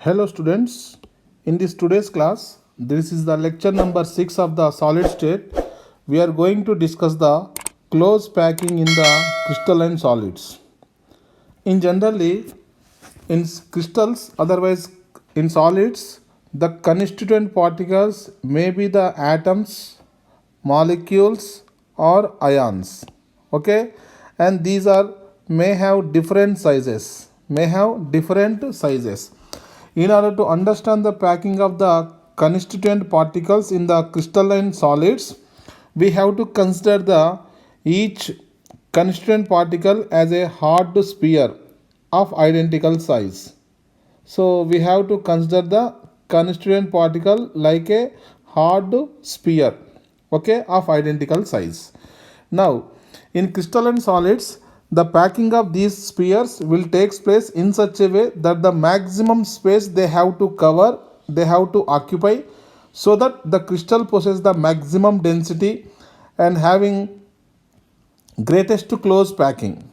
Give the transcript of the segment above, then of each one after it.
Hello students, in this today's class, this is the lecture number 6 of the solid state. We are going to discuss the close packing in the crystalline solids. In generally, in crystals, otherwise in solids, the constituent particles may be the atoms, molecules or ions. Okay, and these are may have different sizes. In order to understand the packing of the constituent particles in the crystalline solids, we have to consider the each constituent particle as a hard sphere of identical size. So we have to consider the constituent particle like a hard sphere, okay, of identical size. Now, in crystalline solids, the packing of these spheres will take place in such a way that the maximum space they have to cover, they have to occupy, so that the crystal possesses the maximum density and having greatest to close packing.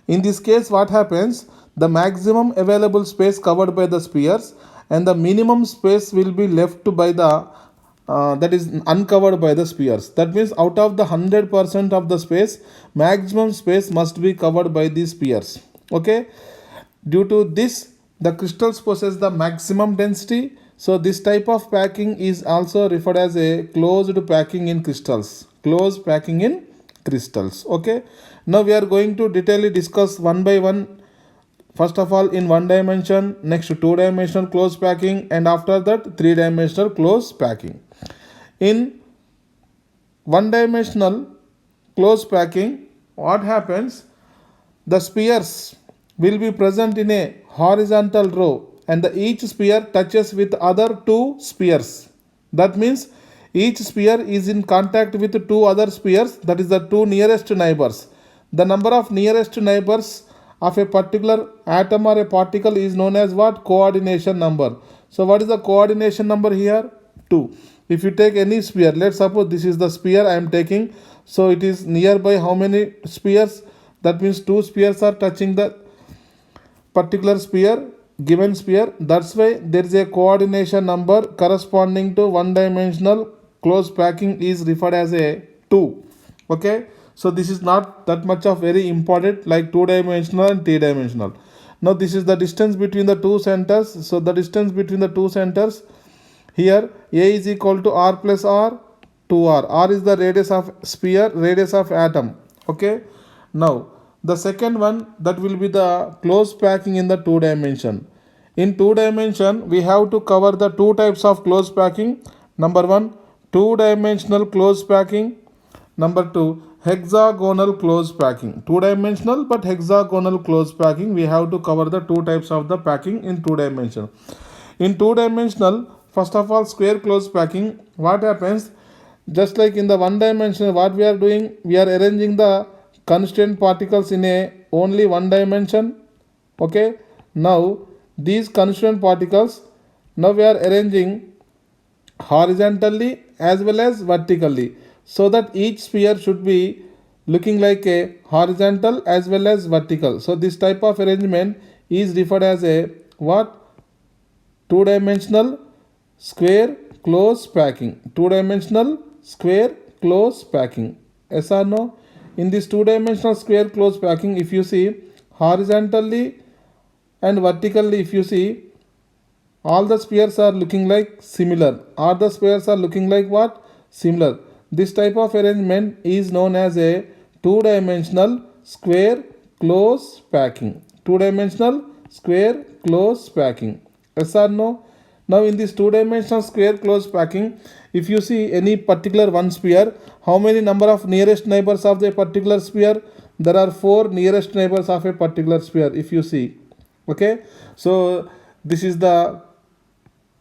In this case, what happens? The maximum available space covered by the spheres and the minimum space will be left by the that is uncovered by the spheres. That means out of the 100% of the space, maximum space must be covered by these spheres. Okay. Due to this, the crystals possess the maximum density. So this type of packing is also referred as a closed packing in crystals. Closed packing in crystals. Okay. Now we are going to detailedly discuss one by one. First of all, in one dimension, next two-dimensional close packing, and after that three-dimensional close packing. In one-dimensional close packing, what happens? The spheres will be present in a horizontal row, and each sphere touches with other two spheres. That means each sphere is in contact with two other spheres, that is the two nearest neighbors. The number of nearest neighbors of a particular atom or a particle is known as what? Coordination number. So what is the coordination number here? 2. If you take any sphere, let's suppose this is the sphere I am taking. So it is nearby how many spheres? That means two spheres are touching the particular sphere, given sphere. That's why there is a coordination number corresponding to one dimensional close packing is referred as a 2. Okay. So this is not that much of very important like two-dimensional and three-dimensional. Now this is the distance between the two centers. So the distance between the two centers here, A is equal to R plus R, 2R. R is the radius of sphere, radius of atom. Okay. Now the second one, that will be the close packing in the two dimension. In two dimension, we have to cover the two types of close packing. Number one, two-dimensional close packing. Number two, hexagonal close packing. Two-dimensional but hexagonal close packing. We have to cover the two types of the packing in two dimension. In two-dimensional, first of all, square close packing. What happens? Just like in the one dimension, what we are doing? We are arranging the constituent particles in a only one dimension. Okay. Now these constituent particles, now we are arranging horizontally as well as vertically, so that each sphere should be looking like a horizontal as well as vertical. So this type of arrangement is referred as a what? Two-dimensional square close packing. Two-dimensional square close packing. Yes or no? In this two-dimensional square close packing, if you see horizontally and vertically, if you see, all the spheres are looking like similar. All the spheres are looking like what? Similar. This type of arrangement is known as a two-dimensional square close packing. Two-dimensional square close packing. Yes or no? Now in this two-dimensional square close packing, if you see any particular one sphere, how many number of nearest neighbors of the particular sphere? There are 4 nearest neighbors of a particular sphere, if you see. Okay. So this is the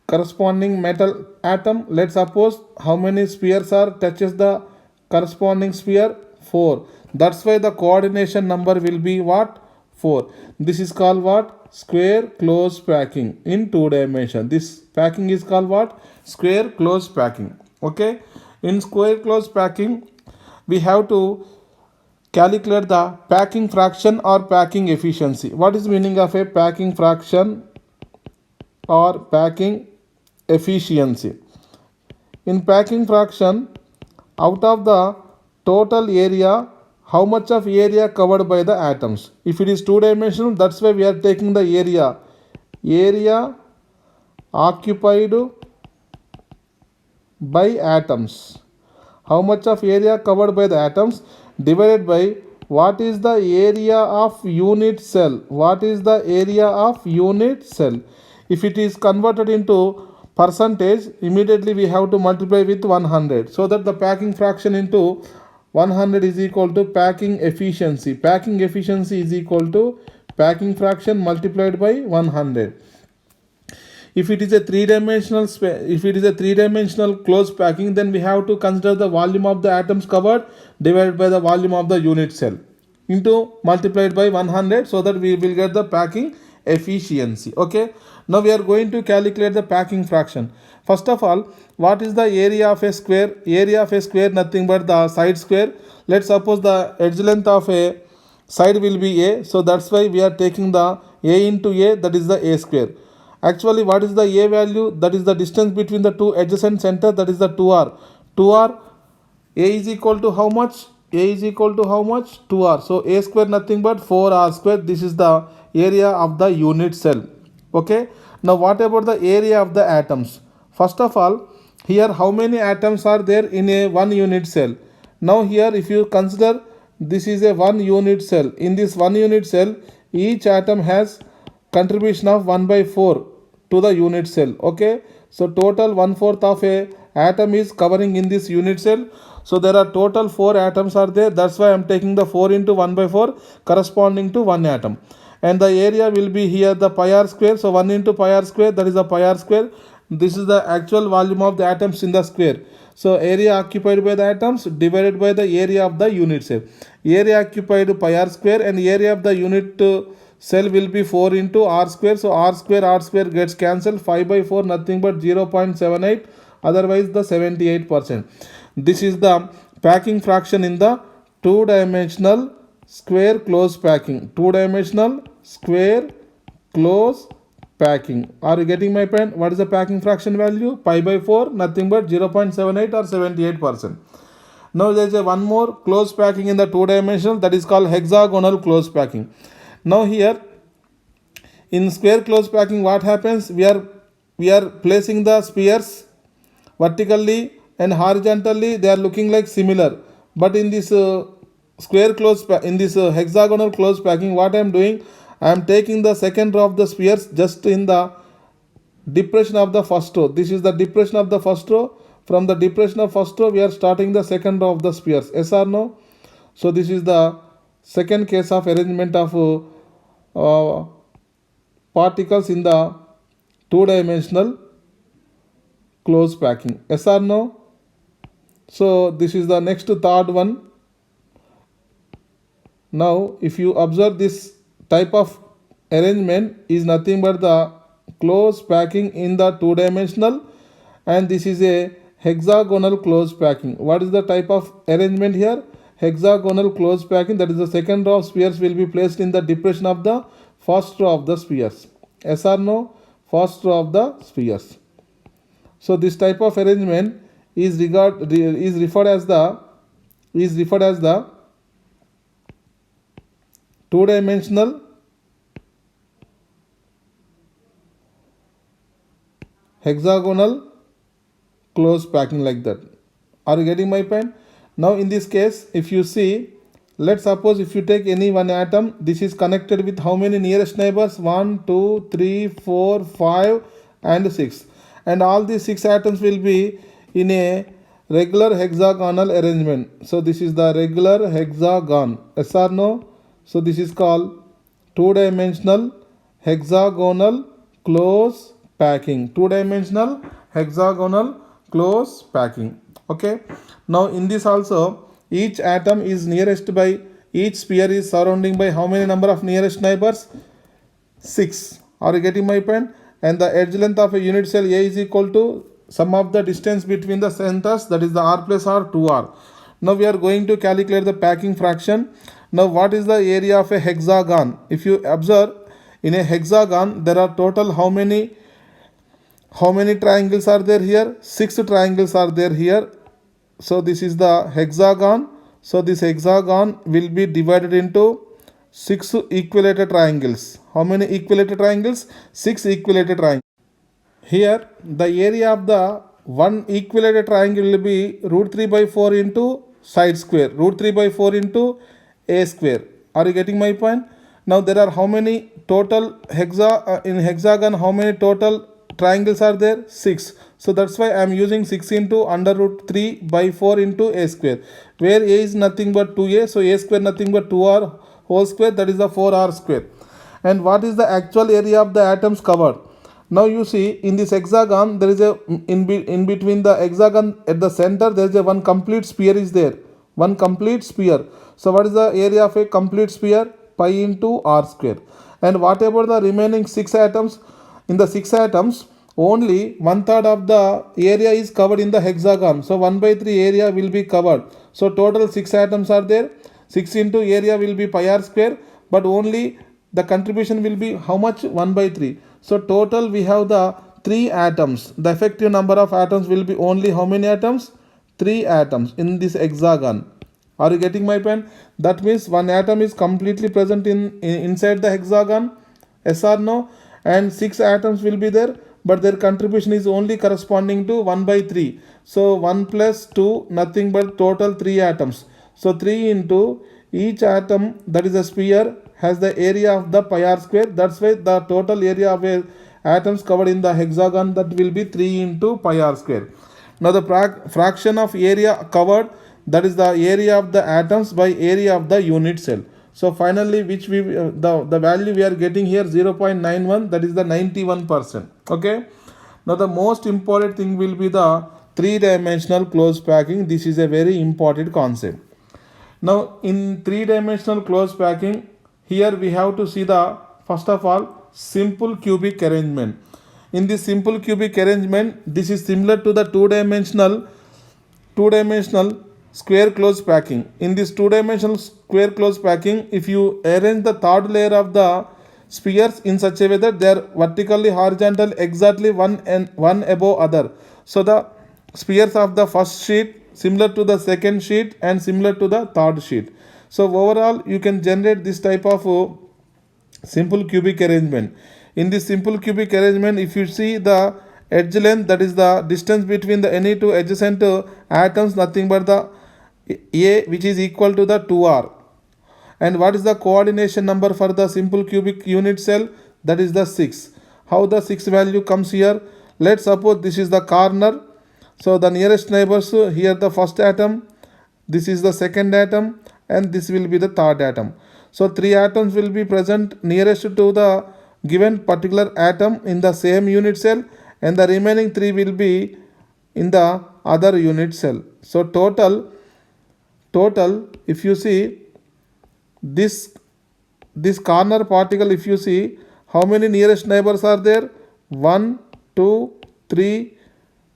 corresponding metal atom. Let's suppose how many spheres are touches the corresponding sphere? 4. That's why the coordination number will be what? 4. This is called what? Square close packing in two dimension. This packing is called what? Square close packing. Okay. In square close packing, we have to calculate the packing fraction or packing efficiency. What is the meaning of a packing fraction or packing efficiency. In packing fraction, out of the total area, how much of area covered by the atoms? If it is two dimensional, that's why we are taking the area occupied by atoms. How much of area covered by the atoms divided by what is the area of unit cell. What is the area of unit cell? If it is converted into percentage, immediately we have to multiply with 100, so that the packing fraction into 100 is equal to packing efficiency. Packing efficiency is equal to packing fraction multiplied by 100. If it is a three-dimensional closed packing, then we have to consider the volume of the atoms covered divided by the volume of the unit cell into multiplied by 100, so that we will get the packing efficiency. Okay, now we are going to calculate the packing fraction. First of all, what is the area of a square? Area of a square nothing but the side square. Let's suppose the edge length of a side will be a, so that's why we are taking the a into a, that is the a square. Actually, what is the a value? That is the distance between the two adjacent center, that is the 2r. 2r, a is equal to how much? A is equal to how much? 2r. So a square nothing but 4r square. This is the area of the unit cell. Okay. Now what about the area of the atoms? First of all, here how many atoms are there in a one unit cell? Now here if you consider this is a one unit cell. In this one unit cell, each atom has contribution of 1/4 to the unit cell. Okay, so total 1/4 of a atom is covering in this unit cell. So there are total 4 atoms are there. That's why I am taking the 4 into 1/4 corresponding to 1 atom. And the area will be here the pi r square. So 1 into pi r square, that is the pi r square. This is the actual volume of the atoms in the square. So area occupied by the atoms divided by the area of the unit cell. Area occupied pi r square and area of the unit cell will be 4 into r square. So r square gets cancelled. 5/4 nothing but 0.78, otherwise the 78%. This is the packing fraction in the two-dimensional square close packing. Two-dimensional square close packing. Are you getting my point? What is the packing fraction value? Pi/4 nothing but 0.78 or 78%. Now there is a one more close packing in the two-dimensional, that is called hexagonal close packing. Now here in square close packing, what happens? We are placing the spheres vertically and horizontally. They are looking like similar, but in this hexagonal close packing, what I am doing? I am taking the second row of the spheres just in the depression of the first row. This is the depression of the first row. From the depression of first row, we are starting the second row of the spheres. Yes or no? So this is the second case of arrangement of particles in the two-dimensional close packing. Yes or no? So this is the next third one. Now if you observe, this type of arrangement is nothing but the close packing in the two-dimensional, and this is a hexagonal close packing. What is the type of arrangement here? Hexagonal close packing, that is the second row of spheres will be placed in the depression of the first row of the spheres. Yes or no? First row of the spheres. So this type of arrangement is referred as the two-dimensional hexagonal close packing, like that. Are you getting my point? Now in this case, if you see, let's suppose if you take any one atom, this is connected with how many nearest neighbors? 1, 2, 3, 4, 5 and 6. And all these 6 atoms will be in a regular hexagonal arrangement. So this is the regular hexagon. Yes or no? So this is called two-dimensional hexagonal close packing. Two-dimensional hexagonal close packing. Okay. Now in this also, each atom is nearest by, each sphere is surrounding by how many number of nearest neighbors? 6. Are you getting my point? And the edge length of a unit cell A is equal to sum of the distance between the centers, that is the r plus r 2r. Now we are going to calculate the packing fraction. Now what is the area of a hexagon? If you observe, in a hexagon there are total how many How many triangles are there here? 6 triangles are there here. So this is the hexagon. So this hexagon will be divided into 6 equilateral triangles. How many equilateral triangles? 6 equilateral triangles. Here the area of the one equilateral triangle will be root 3 by 4 into side square, root 3 by 4 into a square. Are you getting my point? Now there are how many total in hexagon, how many total triangles are there? 6. So that's why I am using 6 into under root 3 by 4 into a square, where a is nothing but 2a, so a square nothing but 2r whole square, that is the 4r square. And what is the actual area of the atoms covered? Now you see in this hexagon there is a in between the hexagon at the center there is a one complete sphere is there, one complete sphere. So what is the area of a complete sphere? Pi into r square. And what about the remaining 6 atoms? In the 6 atoms only 1/3 of the area is covered in the hexagon, so 1/3 area will be covered. So total 6 atoms are there. 6 into area will be pi r square, but only the contribution will be how much? 1/3. So total we have the 3 atoms. The effective number of atoms will be only how many atoms? 3 atoms in this hexagon. Are you getting my point? That means one atom is completely present inside the hexagon. Yes or no? And 6 atoms will be there, but their contribution is only corresponding to 1/3. So 1 plus 2 nothing but total 3 atoms. So 3 into each atom, that is a sphere, has the area of the pi r square. That's why the total area of a atoms covered in the hexagon, that will be 3 into pi r square. Now the fraction of area covered, that is the area of the atoms by area of the unit cell. So finally which we the value we are getting here 0.91, that is the 91%. Okay. Now the most important thing will be the 3-dimensional closed packing. This is a very important concept. Now in 3-dimensional closed packing, here we have to see the first of all simple cubic arrangement. In this simple cubic arrangement, this is similar to the two-dimensional square closed packing. In this two-dimensional square closed packing, if you arrange the third layer of the spheres in such a way that they are vertically horizontal exactly one above other, so the spheres of the first sheet similar to the second sheet and similar to the third sheet. So overall you can generate this type of simple cubic arrangement. In this simple cubic arrangement, if you see the edge length, that is the distance between the any two adjacent atoms, nothing but the a, which is equal to the 2r. And what is the coordination number for the simple cubic unit cell? That is the 6. How the 6 value comes here? Let's suppose this is the corner. So the nearest neighbors, here the first atom, this is the second atom, and this will be the third atom. So 3 atoms will be present nearest to the given particular atom in the same unit cell, and the remaining 3 will be in the other unit cell. So total if you see this corner particle, if you see how many nearest neighbors are there? 1, 2, 3,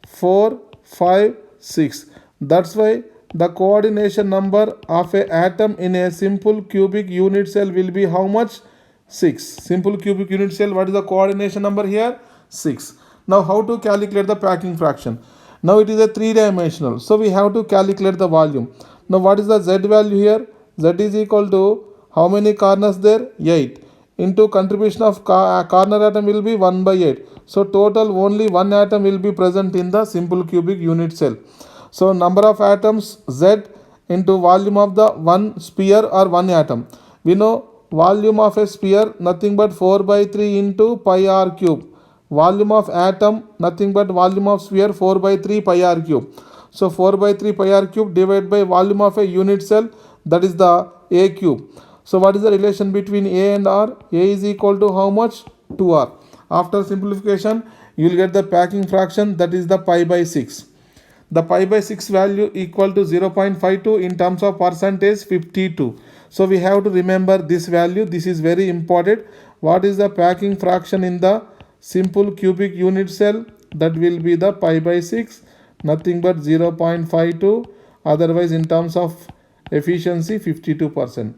4, 5, 6. That's why the coordination number of a atom in a simple cubic unit cell will be how much? 6. Simple cubic unit cell, what is the coordination number here? 6. Now how to calculate the packing fraction? Now it is a 3-dimensional, so we have to calculate the volume. Now what is the z value here? Z is equal to how many corners there? 8. Into contribution of corner atom will be 1/8. So total only one atom will be present in the simple cubic unit cell. So number of atoms Z into volume of the one sphere or one atom. We know volume of a sphere nothing but 4/3 into pi r cube. Volume of atom nothing but volume of sphere 4/3 pi r cube. So 4/3 pi r cube divided by volume of a unit cell, that is the a cube. So what is the relation between a and r? A is equal to how much? 2r. After simplification you will get the packing fraction, that is the pi/6. The pi/6 value equal to 0.52, in terms of percentage 52. So we have to remember this value. This is very important. What is the packing fraction in the simple cubic unit cell? That will be the pi/6, nothing but 0.52. Otherwise in terms of efficiency 52%.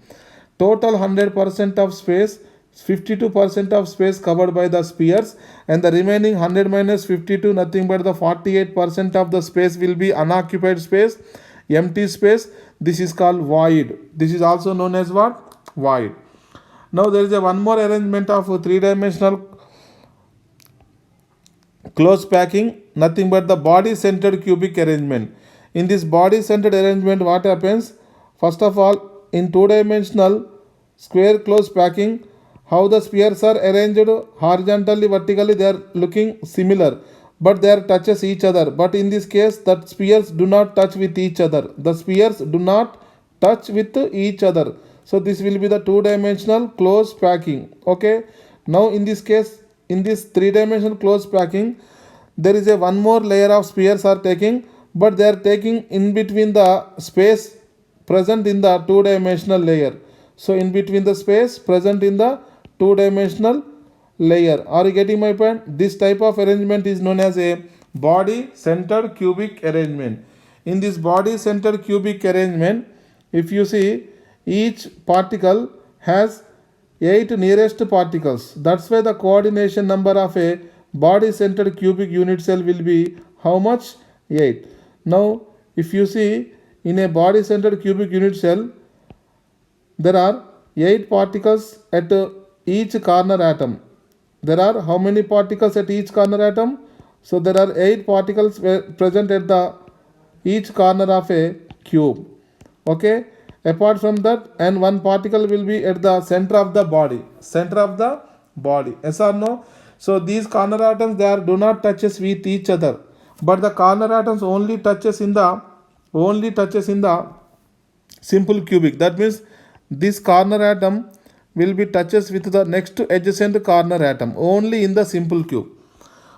Total 100% of space 52% of space covered by the spheres, and the remaining 100 minus 52, nothing but the 48% of the space will be unoccupied space, empty space. This is called void. This is also known as what? Void. Now there is a one more arrangement of three-dimensional close packing, nothing but the body centered cubic arrangement. In this body centered arrangement, what happens? First of all, in two-dimensional square close packing, how the spheres are arranged horizontally, vertically, they are looking similar, but they are touches each other. But in this case, the spheres do not touch with each other. The spheres do not touch with each other. So this will be the two-dimensional close packing. Okay. Now in this case, in this three-dimensional close packing, there is a one more layer of spheres are taking, but they are taking in between the space present in the two-dimensional layer. So in between the space present in the two-dimensional layer. Are you getting my point? This type of arrangement is known as a body centered cubic arrangement. In this body centered cubic arrangement, if you see, each particle has 8 nearest particles. That's why the coordination number of a body centered cubic unit cell will be how much? 8. Now if you see, in a body centered cubic unit cell, there are 8 particles at each corner atom. There are how many particles at each corner atom? So there are 8 particles present at the each corner of a cube. Okay. Apart from that, and one particle will be at the center of the body. Center of the body. Yes or no? So these corner atoms, they are do not touches with each other, but the corner atoms only touches in the simple cubic. That means this corner atom will be touches with the next adjacent corner atom only in the simple cube.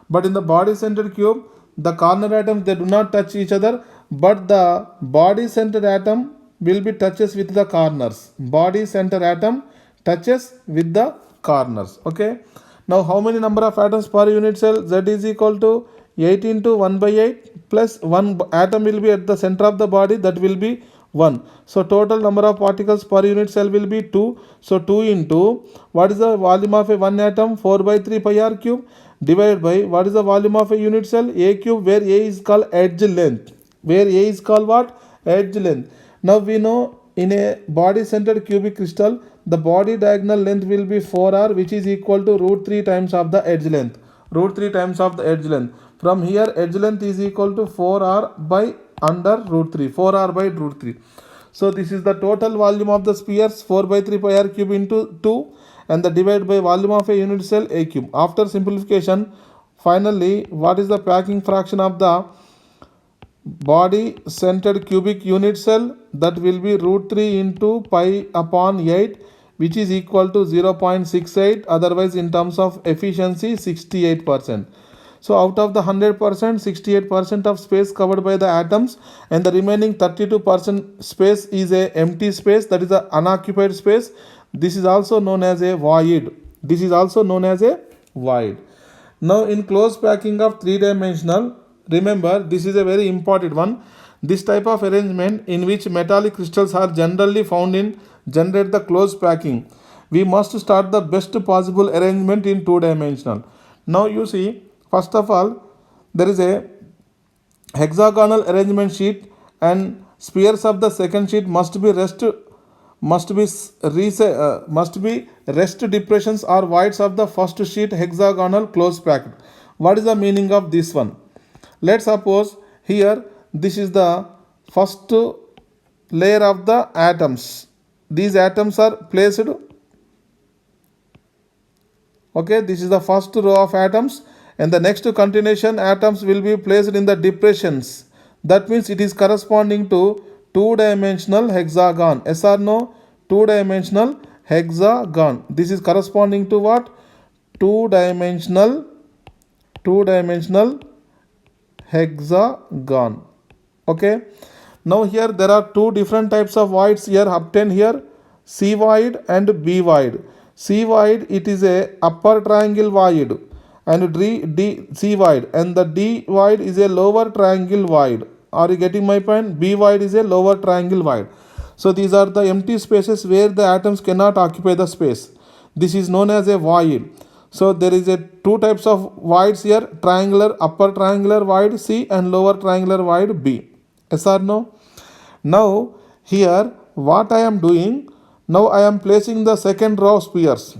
But in the body centered cube, the corner atoms, they do not touch each other, but the body centered atom will be touches with the corners. Body center atom touches with the corners. Okay. Now how many number of atoms per unit cell? Z is equal to 8 into 1 by 8 plus 1 atom will be at the center of the body, that will be 1. So total number of particles per unit cell will be 2. So 2 into what is the volume of a one atom? 4 by 3 pi r cube divided by what is the volume of a unit cell? A cube, where A is called edge length. Where A is called what? Edge length. Now we know in a body centered cubic crystal, the body diagonal length will be 4r, which is equal to root 3 times of the edge length. Root 3 times of the edge length. From here, edge length is equal to 4r by under root 3. 4r by root 3. So this is the total volume of the spheres, 4 by 3 pi r cube into 2, and the divide by volume of a unit cell, A cube. After simplification, finally, what is the packing fraction of the body centered cubic unit cell? That will be root 3 into pi upon 8, which is equal to 0.68. Otherwise, in terms of efficiency, 68%. So out of the 100%, 68% of space covered by the atoms, and the remaining 32% space is a empty space, that is the unoccupied space. This is also known as a void. This is also known as a void. Now in close packing of three-dimensional, remember, this is a very important one. This type of arrangement in which metallic crystals are generally found in generate the close packing, we must start the best possible arrangement in two-dimensional. Now you see, first of all, there is a hexagonal arrangement sheet, and spheres of the second sheet must be rest depressions or voids of the first sheet hexagonal close packed. What is the meaning of this one? Let's suppose here this is the first layer of the atoms. These atoms are placed. Okay, this is the first row of atoms, and the next continuation atoms will be placed in the depressions. That means it is corresponding to two-dimensional hexagon. Yes or no? Two-dimensional hexagon. This is corresponding to what? Two-dimensional hexagon. Okay. Now here there are two different types of voids here obtained here, C void and B void. C void, it is a upper triangle void, and C void, and the D void is a lower triangle void. Are you getting my point? B void is a lower triangle void. So these are the empty spaces where the atoms cannot occupy the space. This is known as a void. So there is a two types of voids here, triangular, upper triangular void C and lower triangular void B. Yes or no? Now here what I am doing, now I am placing the second row of spheres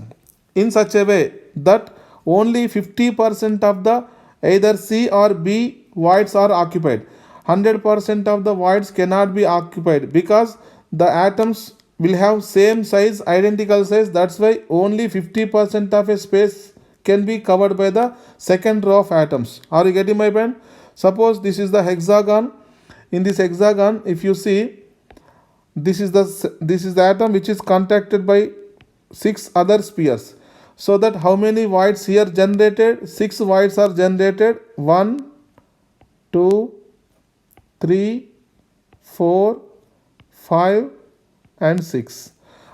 in such a way that only 50% of the either C or B voids are occupied. 100% of the voids cannot be occupied because the atoms will have same size, identical size. That's why only 50% of a space can be covered by the second row of atoms. Are you getting my point? Suppose this is the hexagon. In this hexagon, if you see, this is the atom which is contacted by 6 other spheres. So that how many voids here generated? 6 voids are generated. 1, 2, 3, 4, 5 and 6.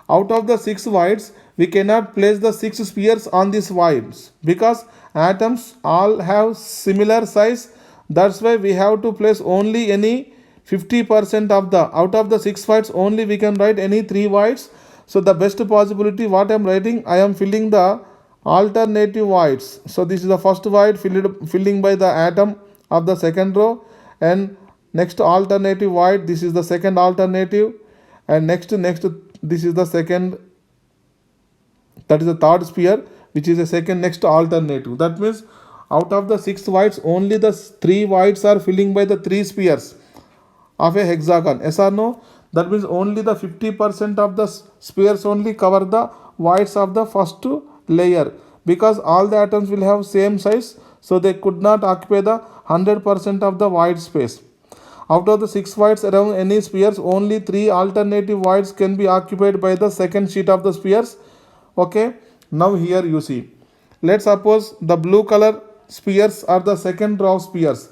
Out of the 6 voids, we cannot place the 6 spheres on these voids because atoms all have similar size. That's why we have to place only any 50% of the, out of the 6 voids only we can write any 3 voids. So the best possibility what I am writing, I am filling the alternative voids. So this is the first void filling by the atom of the second row, and next alternative void, this is the second alternative, and next this is the second, that is the third sphere which is the second next alternative. That means out of the 6 voids only the 3 voids are filling by the 3 spheres of a hexagon. Yes or no? That means only the 50% of the spheres only cover the voids of the first layer because all the atoms will have same size, so they could not occupy the 100% of the void space. Out of the 6 voids around any spheres, only 3 alternative voids can be occupied by the second sheet of the spheres. Okay, now here you see, let's suppose the blue color spheres are the second row of spheres.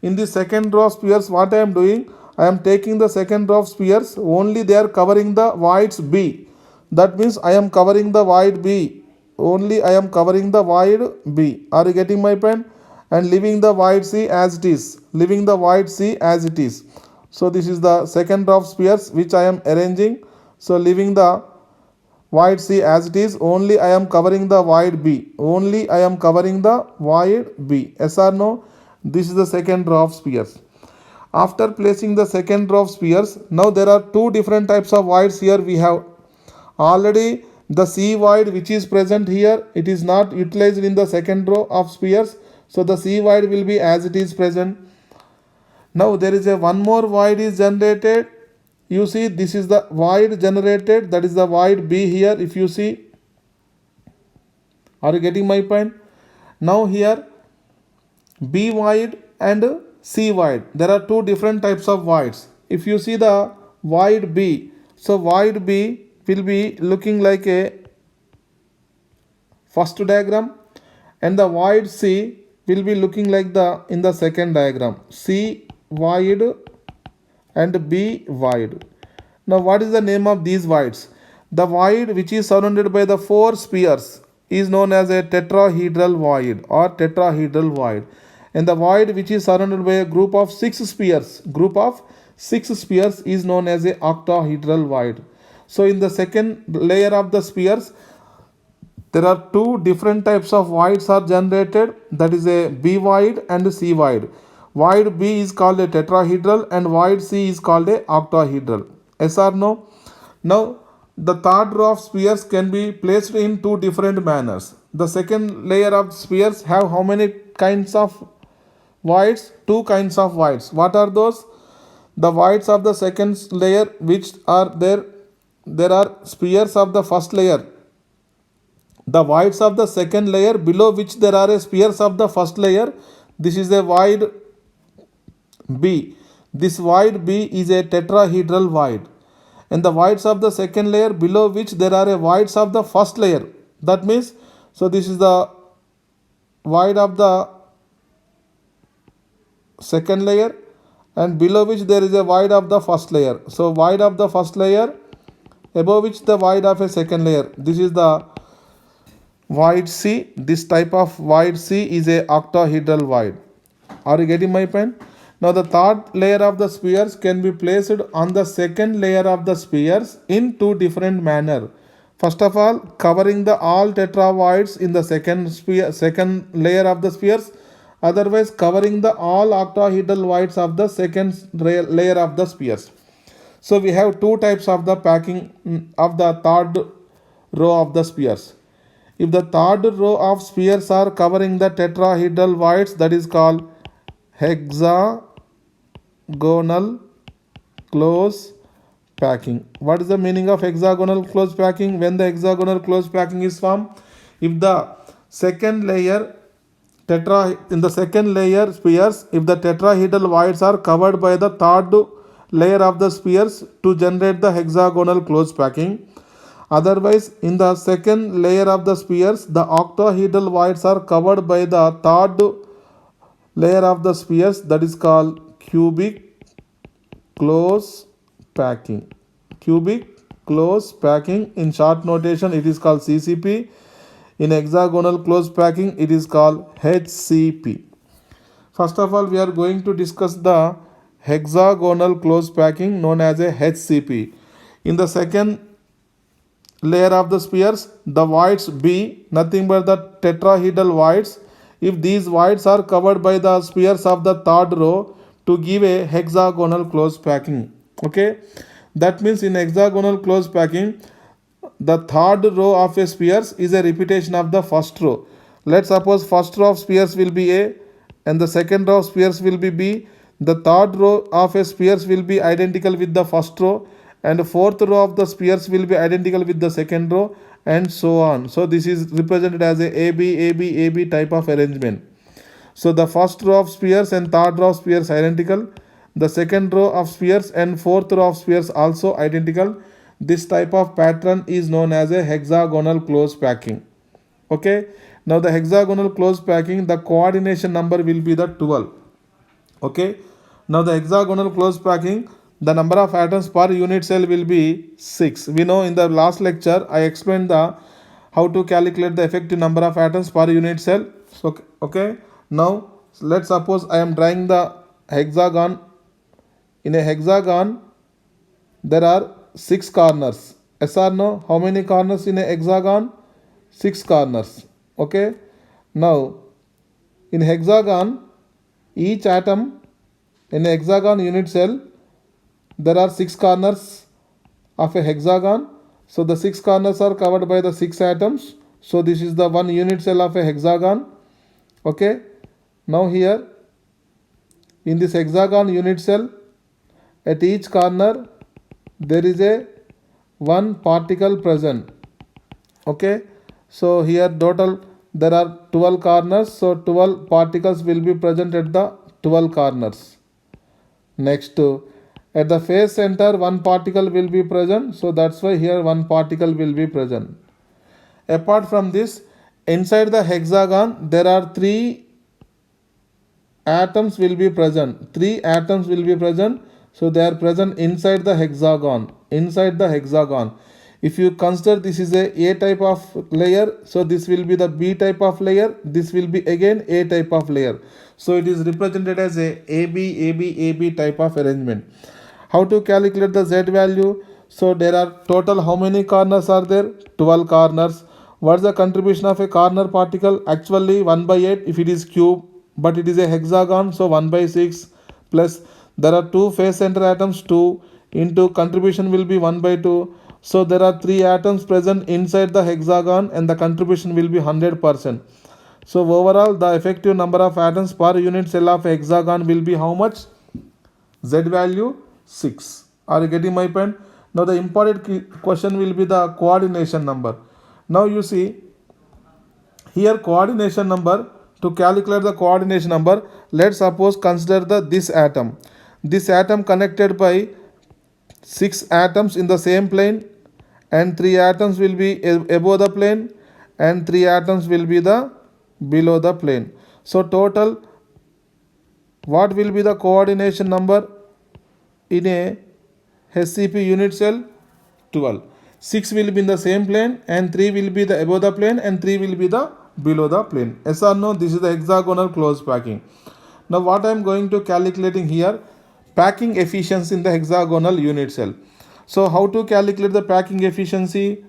In the second row of spheres, what I am doing, I am taking the second row of spheres, only they are covering the voids B. That means I am covering the void B. Only I am covering the void B. Are you getting my point? And leaving the void C as it is. Leaving the void C as it is. So this is the second row of spheres which I am arranging. So leaving the void C as it is, only I am covering the void B. Only I am covering the void B. Yes or no? This is the second row of spheres. After placing the second row of spheres, now there are 2 different types of voids here we have. Already the C void which is present here, it is not utilized in the second row of spheres. So the C void will be as it is present. Now there is a one more void is generated. You see, this is the void generated, that is the void B here. If you see, are you getting my point? Now here B void and C void, there are 2 different types of voids. If you see the void B, so void B will be looking like a first diagram, and the void C will be looking like the in the second diagram. C void and B void. Now what is the name of these voids? The void which is surrounded by the 4 spheres is known as a tetrahedral void or tetrahedral void. And the void which is surrounded by a group of 6 spheres is known as a octahedral void. So in the second layer of the spheres, there are 2 different types of voids are generated, that is a B void and C void. Void B is called a tetrahedral and void C is called a octahedral. Yes or no? Now the third row of spheres can be placed in 2 different manners. The second layer of spheres have how many kinds of voids? 2 kinds of voids. What are those? The voids of the second layer which are there are spheres of the first layer. The voids of the second layer below which there are a spheres of the first layer, this is a void B. This void B is a tetrahedral void. And the voids of the second layer below which there are a voids of the first layer. That means, so this is the void of the second layer, and below which there is a void of the first layer. So void of the first layer, above which the void of a second layer. This is the void C. This type of void C is a octahedral void. Are you getting my point? Now the third layer of the spheres can be placed on the second layer of the spheres in 2 different manner. First of all, covering the all tetravoids in the second layer of the spheres. Otherwise, covering the all octahedral voids of the second layer of the spheres. So we have two types of the packing of the third row of the spheres. If the third row of spheres are covering the tetrahedral voids, that is called hexagonal close packing. What is the meaning of hexagonal close packing? When the hexagonal close packing is formed, if the second layer in the second layer spheres, if the tetrahedral voids are covered by the third layer of the spheres to generate the hexagonal close packing. Otherwise, in the second layer of the spheres, the octahedral voids are covered by the third layer of the spheres, that is called cubic close packing. Cubic close packing, in short notation it is called CCP. In hexagonal close packing it is called HCP. First of all, we are going to discuss the hexagonal close packing known as a HCP. In the second layer of the spheres, the voids be nothing but the tetrahedral voids. If these voids are covered by the spheres of the third row to give a hexagonal close packing. Okay, that means in hexagonal close packing, the third row of a spheres is a repetition of the first row. Let's suppose first row of spheres will be A and the second row of spheres will be B. The third row of a spheres will be identical with the first row, and the fourth row of the spheres will be identical with the second row, and so on. So this is represented as a AB type of arrangement. So the first row of spheres and third row of spheres identical, the second row of spheres and fourth row of spheres also identical. This type of pattern is known as a hexagonal close packing. Okay, now the hexagonal close packing, the coordination number will be the 12. Okay, now the hexagonal close packing, the number of atoms per unit cell will be 6. We know in the last lecture I explained the how to calculate the effective number of atoms per unit cell. So okay, now let's suppose I am drawing the hexagon. In a hexagon there are 6 corners. Yes or no? How many corners in a hexagon? 6 corners. Okay, now in hexagon, each atom in a hexagon unit cell, there are 6 corners of a hexagon. So the 6 corners are covered by the 6 atoms. So this is the one unit cell of a hexagon. Okay, now here in this hexagon unit cell, at each corner there is a one particle present. Okay, so here total there are 12 corners, so 12 particles will be present at the 12 corners. Next, at the face center one particle will be present, so that's why here one particle will be present. Apart from this, inside the hexagon there are 3 atoms will be present. 3 atoms will be present, so they are present inside the hexagon. Inside the hexagon, if you consider this is a type of layer, so this will be the B type of layer, this will be again A type of layer. So it is represented as a AB type of arrangement. How to calculate the Z value? So there are total how many corners are there? 12 corners. What is the contribution of a corner particle? Actually 1/8 if it is cube, but it is a hexagon, so 1/6 plus there are 2 face center atoms, 2 into contribution will be 1/2. So there are 3 atoms present inside the hexagon and the contribution will be 100%. So overall the effective number of atoms per unit cell of a hexagon will be how much? Z value 6. Are you getting my point? Now the important question will be the coordination number. Now you see here coordination number. To calculate the coordination number, let's suppose consider this atom. This atom connected by 6 atoms in the same plane, and 3 atoms will be above the plane and 3 atoms will be the below the plane. So total what will be the coordination number in a HCP unit cell? 12. 6 will be in the same plane and 3 will be the above the plane and 3 will be the below the plane. Yes or no? This is the hexagonal close packing. Now what I am going to calculating here, packing efficiency in the hexagonal unit cell. So how to calculate the packing efficiency?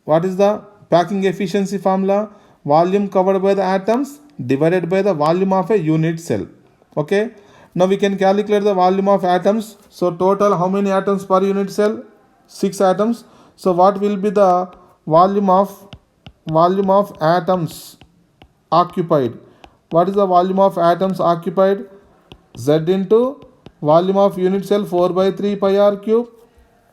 what is the packing efficiency formula? Volume covered by the atoms divided by the volume of a unit cell. Okay. Now we can calculate the volume of atoms. So total how many atoms per unit cell? 6 atoms. So what will be the volume of atoms occupied? What is the volume of atoms occupied? Z into volume of unit cell 4 by 3 pi r cube.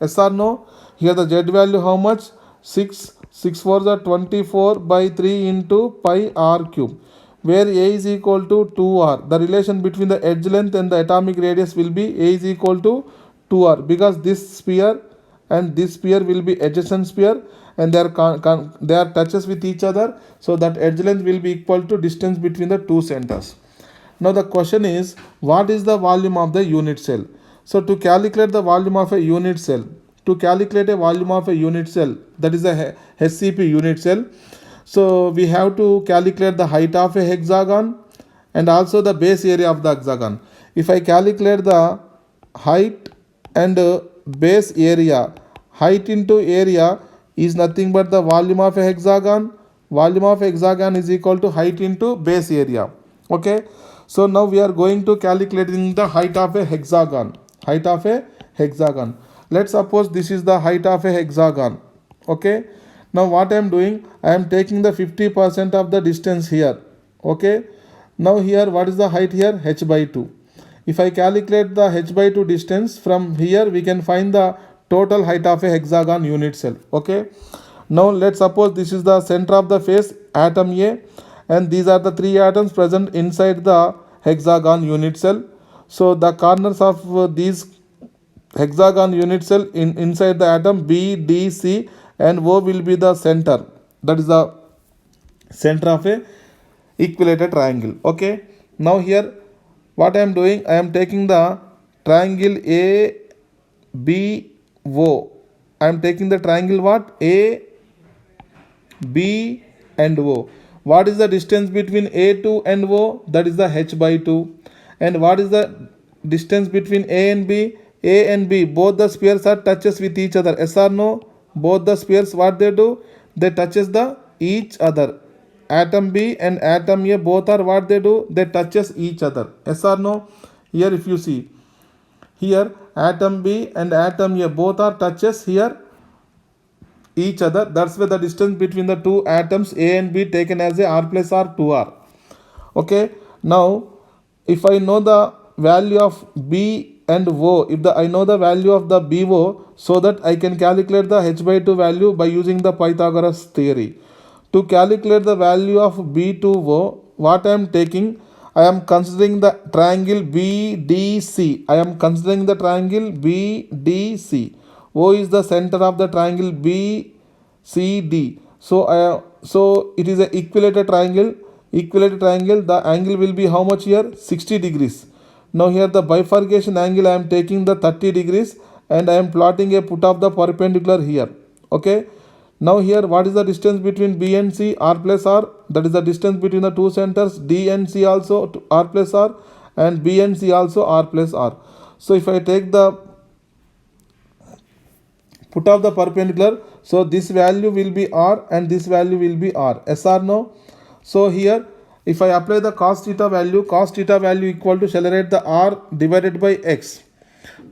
Yes or no? Here the Z value how much? 6. 6 4 the 24 by 3 into pi r cube, where A is equal to 2r. The relation between the edge length and the atomic radius will be A is equal to 2r, because this sphere and this sphere will be adjacent sphere, and they are touches with each other, so that edge length will be equal to distance between the two centers. Now the question is, what is the volume of the unit cell? So to calculate the volume of a unit cell, that is a HCP unit cell, so we have to calculate the height of a hexagon and also the base area of the hexagon. If I calculate the height and base area, height into area is nothing but the volume of a hexagon. Volume of hexagon is equal to height into base area. Okay. So now we are going to calculating the height of a hexagon. Let's suppose this is the height of a hexagon. Okay. Now what I am doing, I am taking the 50% of the distance here. Okay. Now here what is the height here? H by 2. If I calculate the h by 2 distance from here, we can find the total height of a hexagon unit cell. Okay. Now let's suppose this is the center of the face, atom A, and these are the 3 atoms present inside the hexagon unit cell. So the corners of these hexagon unit cell inside the atom B, D, C and O will be the center. That is the center of a equilateral triangle. Okay. Now here what I am doing, I am taking the triangle A, B, O. I am taking the triangle what? A, B and O. What is the distance between A2 and O? That is the h by 2. And what is the distance between A and B? A and B, both the spheres are touches with each other. Yes or no? Both the spheres, what they do? They touches the each other. Atom B and atom A both are what they do? They touches each other. Yes or no? Here if you see, here atom B and atom A both are touches here each other. That's why the distance between the two atoms A and B taken as a r plus r 2r. Okay. Now if I know the value of B and O, I know the value of the BO, so that I can calculate the h by 2 value by using the Pythagoras theory. To calculate the value of B2O, what I am taking, I am considering the triangle BDC. O is the center of the triangle BCD. So it is an equilateral triangle. The angle will be how much here? 60 degrees. Now here the bifurcation angle I am taking the 30 degrees and I am plotting a put of the perpendicular here. Okay. Now here what is the distance between B and C? R plus R. That is the distance between the two centers. D and C also R plus R and B and C also R plus R. So if I take the put of the perpendicular, so this value will be R and this value will be R. Yes or no? So here if I apply the cos theta value equal to, shall I write the R divided by X.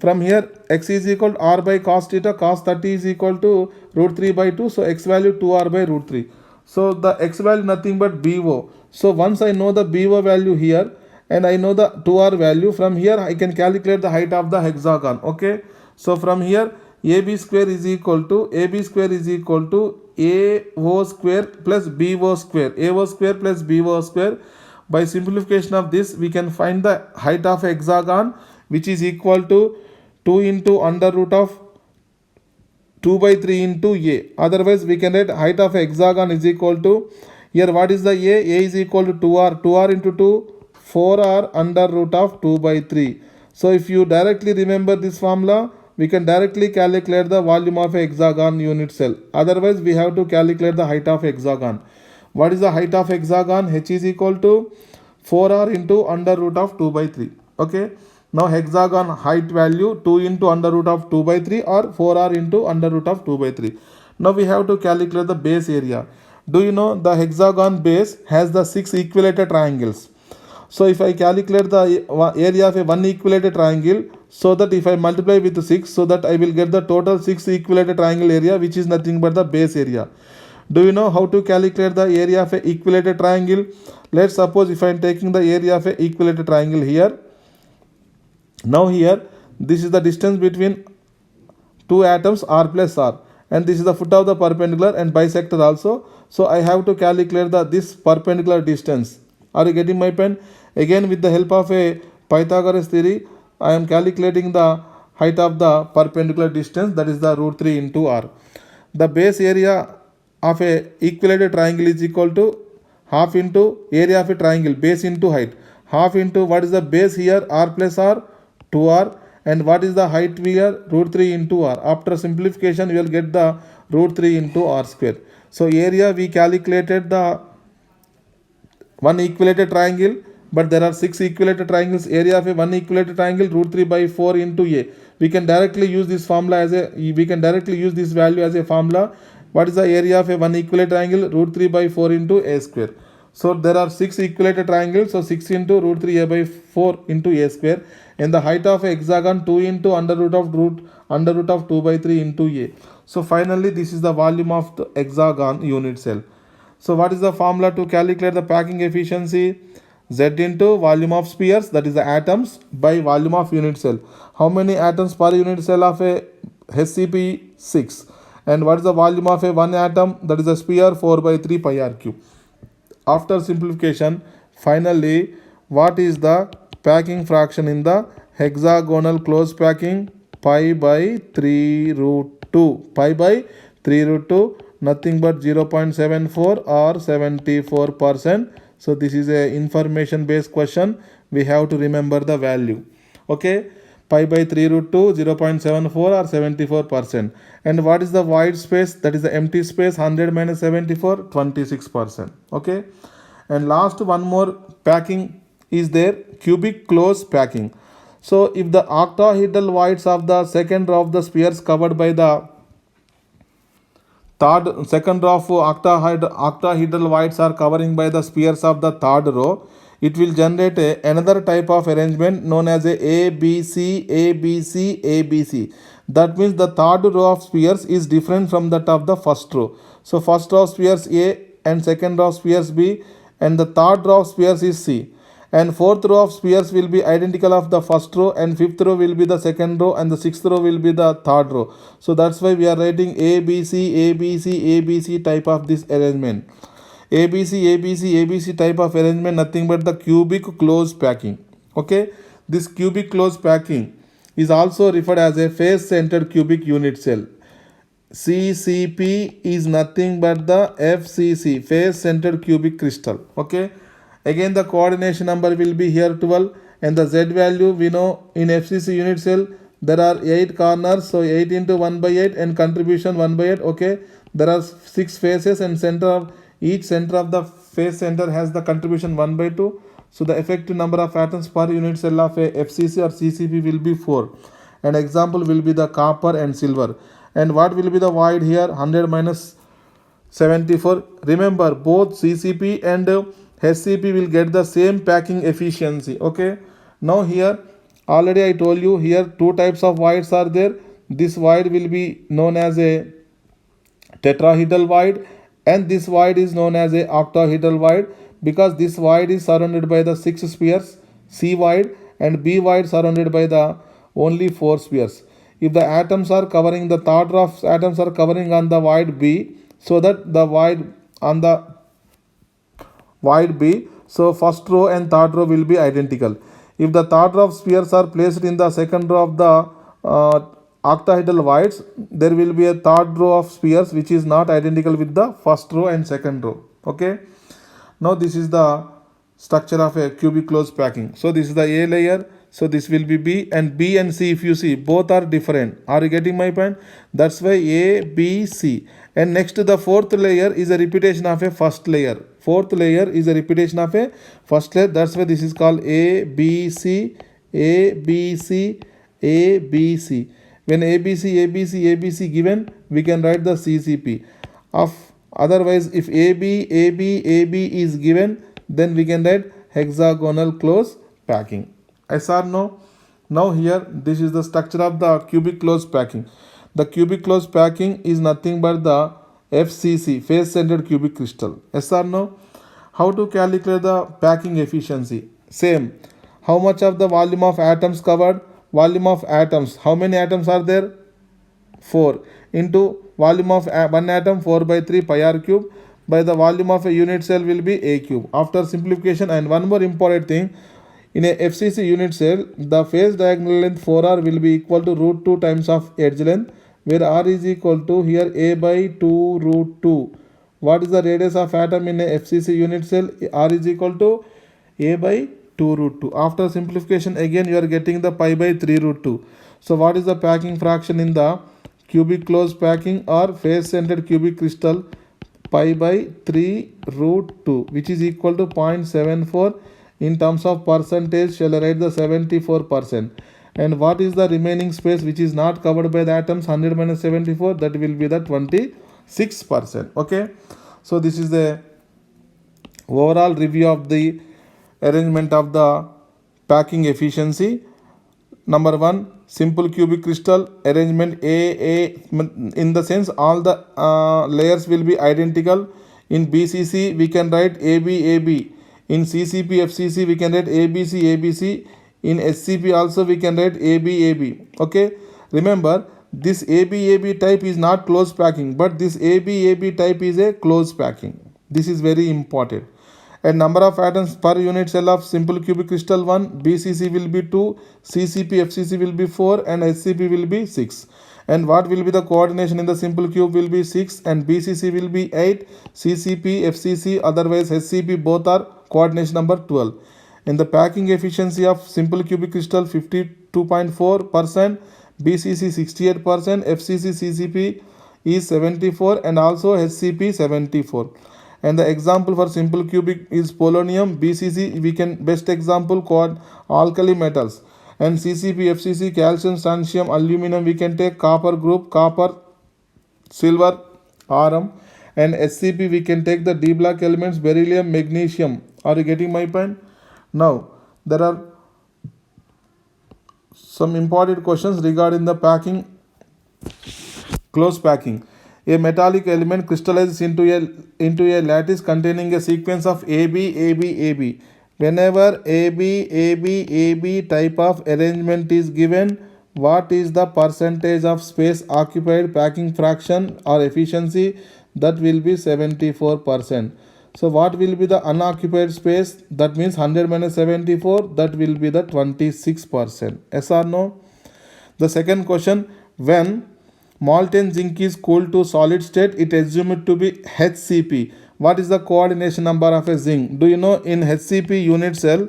From here X is equal to R by cos theta, cos 30 is equal to root 3 by 2. So X value 2R by root 3. So the X value nothing but BO. So once I know the BO value here and I know the 2R value, from here I can calculate the height of the hexagon. Okay. So from here AB square is equal to AO square plus BO square. AO square plus BO square. By simplification of this, we can find the height of a hexagon, which is equal to 2 into under root of 2 by 3 into A. Otherwise, we can write height of a hexagon is equal to, here what is the A? A is equal to 2R. 2R into 2, 4R under root of 2 by 3. So if you directly remember this formula, we can directly calculate the volume of a hexagon unit cell. Otherwise, we have to calculate the height of a hexagon. What is the height of hexagon? H is equal to 4R into under root of 2 by 3. Okay. Now hexagon height value 2 into under root of 2 by 3 or 4R into under root of 2 by 3. Now we have to calculate the base area. Do you know the hexagon base has the 6 equilateral triangles? So if I calculate the area of a one equilateral triangle, so that if I multiply with 6, so that I will get the total 6 equilateral triangle area, which is nothing but the base area. Do you know how to calculate the area of a equilateral triangle? Let's suppose if I am taking the area of a equilateral triangle here. Now here, this is the distance between two atoms r plus r, and this is the foot of the perpendicular and bisector also. So I have to calculate this perpendicular distance. Are you getting my pen? Again, with the help of a Pythagoras theory, I am calculating the height of the perpendicular distance, that is the root 3 into r. The base area of a equilateral triangle is equal to half into area of a triangle, base into height. Half into what is the base here, r plus r, 2r, and what is the height here, root 3 into r. After simplification, you will get the root 3 into r square. So area we calculated the one equilateral triangle, but there are 6 equilateral triangles. Area of a one equilateral triangle, root 3 by 4 into a. We can directly use this formula as a, we can directly use this value as a formula. What is the area of a one equilateral triangle? Root 3 by 4 into a square. So there are 6 equilateral triangles, so 6 into root 3 a by 4 into a square. And the height of a hexagon, 2 into under root of 2 by 3 into a. So finally this is the volume of the hexagon unit cell. So what is the formula to calculate the packing efficiency? Z into volume of spheres, that is the atoms, by volume of unit cell. How many atoms per unit cell of a SCP? 6. And what is the volume of a one atom? That is a sphere, 4 by 3 pi r cube. After simplification, finally, what is the packing fraction in the hexagonal close packing? Pi by 3 root 2. Pi by 3 root 2, nothing but 0.74 or 74%. So this is a information based question. We have to remember the value. Okay. Pi by 3 root 2, 0.74 or 74%. And what is the void space? That is the empty space, 100 minus 74, 26%. Okay. And last one more packing is there, cubic close packing. So if the octahedral voids of the second row of the spheres covered by the second row of octahedral voids are covering by the spheres of the third row, it will generate another type of arrangement known as a ABC, ABC, ABC. That means the third row of spheres is different from that of the first row. So first row of spheres A and second row of spheres B, and the third row of spheres is C. And fourth row of spheres will be identical of the first row, and fifth row will be the second row, and the sixth row will be the third row. So that's why we are writing ABC, ABC, ABC type of this arrangement. ABC, ABC, ABC type of arrangement, nothing but the cubic close packing. Okay, this cubic close packing is also referred as a face centered cubic unit cell. CCP is nothing but the FCC, face centered cubic crystal. Okay, again the coordination number will be here 12, and the Z value we know in FCC unit cell there are 8 corners, so 8 into 1 by 8 and contribution 1 by 8. Okay, there are 6 faces, and each center of the face center has the contribution 1 by 2. So the effective number of atoms per unit cell of a FCC or CCP will be 4. An example will be the copper and silver. And what will be the void here? 100 minus 74. Remember, both CCP and SCP will get the same packing efficiency. Okay. Now here, already I told you here 2 types of voids are there. This void will be known as a tetrahedral void, and this void is known as a octahedral void, because this void is surrounded by the 6 spheres, C void, and B void surrounded by the only 4 spheres. If the atoms are covering, the third row of atoms are covering on the void B, so that the void on the void B, so first row and third row will be identical. If the third row of spheres are placed in the second row of the octahedral voids, there will be a third row of spheres which is not identical with the first row and second row. Okay. Now this is the structure of a cubic close packing. So this is the A layer. So this will be B, and B and C, if you see, both are different. Are you getting my point? That's why A, B, C. And next to the fourth layer is a repetition of a first layer. Fourth layer is a repetition of a first layer. That's why this is called A, B, C, A, B, C, A, B, C. When ABC given, we can write the CCP. Of otherwise, if AB is given, then we can write hexagonal close packing. Yes or no? Now here, this is the structure of the cubic close packing. The cubic close packing is nothing but the FCC, face centered cubic crystal. Yes or no? How to calculate the packing efficiency? Same. How much of the volume of atoms covered? Volume of atoms. How many atoms are there? 4 into volume of one atom, 4 by 3 pi r cube, by the volume of a unit cell will be a cube. After simplification, and one more important thing, in a FCC unit cell, the face diagonal length 4r will be equal to root 2 times of edge length, where r is equal to here a by 2 root 2. What is the radius of atom in a FCC unit cell? R is equal to a by 2 root 2. After simplification, again you are getting the pi by 3 root 2. So what is the packing fraction in the cubic close packing or face centered cubic crystal? Pi by 3 root 2, which is equal to 0.74. In terms of percentage, shall I write the 74%? And what is the remaining space which is not covered by the atoms? 100 minus 74, that will be the 26%. Okay, so this is the overall review of the arrangement of the packing efficiency. Number 1, simple cubic crystal arrangement A, in the sense all the layers will be identical. In BCC we can write AB. In CCP FCC we can write ABC. In SCP also we can write AB. Okay, remember this AB type is not close packing, but this AB type is a close packing. This is very important. And number of atoms per unit cell of simple cubic crystal 1, BCC will be 2, CCP FCC will be 4, and SCP will be 6. And what will be the coordination in the simple cube will be 6, and BCC will be 8, CCP FCC otherwise SCP both are coordination number 12. And the packing efficiency of simple cubic crystal 52.4%, BCC 68%, FCC CCP is 74, and also SCP 74. And the example for simple cubic is polonium. BCC we can best example called alkali metals, and CCP FCC calcium, strontium, aluminum we can take copper group, copper, silver, Rm, and SCP we can take the D block elements beryllium, magnesium. Are you getting my point? Now there are some important questions regarding the packing, close packing. A metallic element crystallizes into a lattice containing a sequence of AB. Whenever AB type of arrangement is given, what is the percentage of space occupied, packing fraction or efficiency? That will be 74%. So what will be the unoccupied space? That means 100 minus 74, that will be the 26%. Yes or no? The second question, when molten zinc is cooled to solid state, it is assumed to be HCP. What is the coordination number of a zinc? Do you know in HCP unit cell?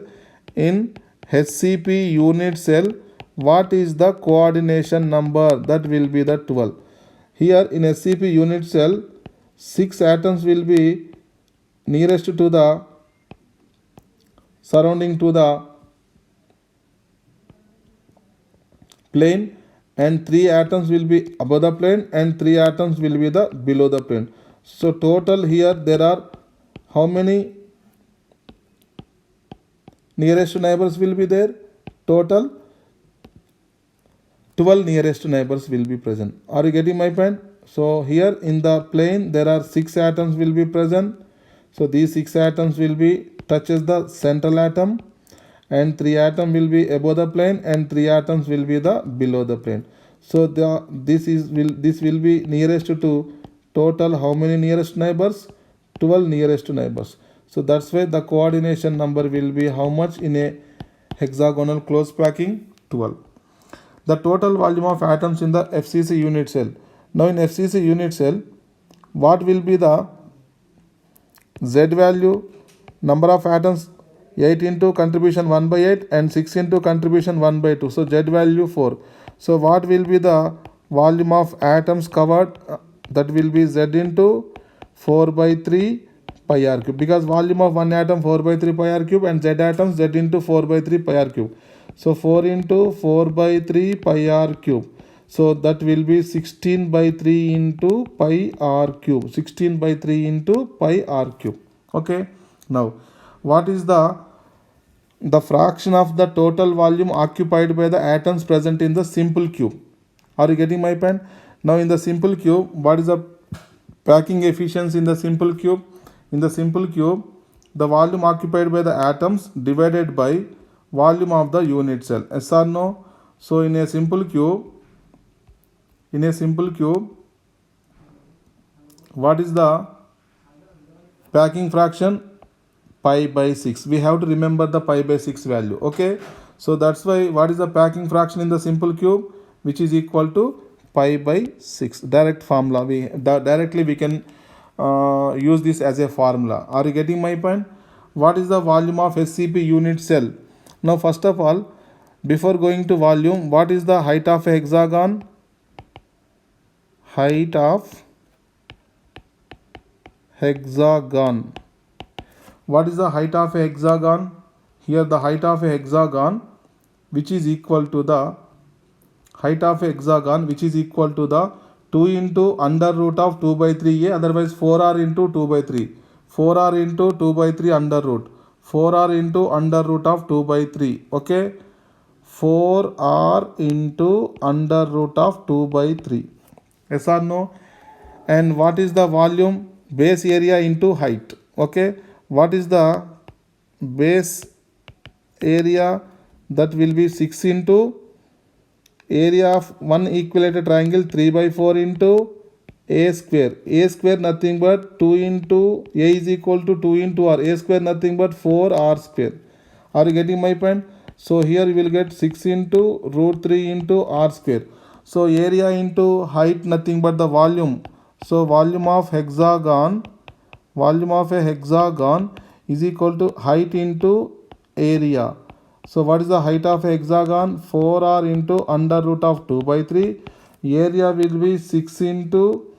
In HCP unit cell, what is the coordination number? That will be the 12. Here in SCP unit cell, 6 atoms will be nearest to the surrounding to the plane, and 3 atoms will be above the plane and 3 atoms will be the below the plane. So total here there are how many nearest neighbors will be there? Total 12 nearest neighbors will be present. Are you getting my point? So here in the plane there are 6 atoms will be present. So these 6 atoms will be touches the central atom, and 3 atoms will be above the plane and 3 atoms will be the below the plane. So this will be nearest to total how many nearest neighbors? 12 nearest neighbors. So that's why the coordination number will be how much in a hexagonal close packing? 12. The total volume of atoms in the FCC unit cell. Now in FCC unit cell, what will be the Z value? Number of atoms 8 into contribution 1 by 8 and 6 into contribution 1 by 2. So Z value 4. So what will be the volume of atoms covered? That will be Z into 4 by 3 pi r cube, because volume of one atom 4 by 3 pi r cube and Z atoms Z into 4 by 3 pi r cube. So 4 into 4 by 3 pi r cube. So that will be 16 by 3 into pi r cube. 16 by 3 into pi r cube. Okay. Now, what is the fraction of the total volume occupied by the atoms present in the simple cube? Are you getting my point? Now in the simple cube, what is the packing efficiency in the simple cube? In the simple cube, the volume occupied by the atoms divided by volume of the unit cell. Yes or no? So in a simple cube, what is the packing fraction? Pi by 6. We have to remember the pi by 6 value. Okay. So that's why what is the packing fraction in the simple cube? Which is equal to pi by 6. Direct formula. Directly we can use this as a formula. Are you getting my point? What is the volume of SCP unit cell? Now first of all, before going to volume, what is the height of a hexagon? Height of hexagon. What is the height of a hexagon? Here the height of a hexagon, which is equal to the height of a hexagon, which is equal to the 2 into under root of 2 by 3a, otherwise 4r into 2 by 3. 4r into 2 by 3 under root. 4r into under root of 2 by 3. Okay. 4r into under root of 2 by 3. Yes or no? And what is the volume? Base area into height. Okay. What is the base area? That will be 6 into area of one equilateral triangle 3 by 4 into a square. A square nothing but 2 into a is equal to 2 into r. A square nothing but 4r square. Are you getting my point? So here you will get 6 into root 3 into r square. So area into height nothing but the volume. So volume of a hexagon is equal to height into area. So what is the height of a hexagon? 4r into under root of 2 by 3. Area will be 6 into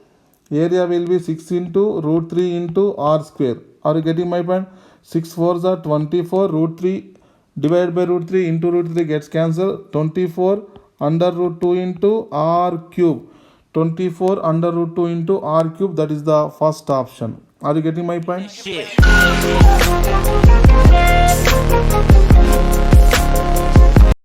root 3 into r square. Are you getting my point? 6 4s are 24. Root 3 divided by root 3 into root 3 gets cancelled. 24 under root 2 into r cube. 24 under root 2 into r cube. That is the first option. Are you getting my point?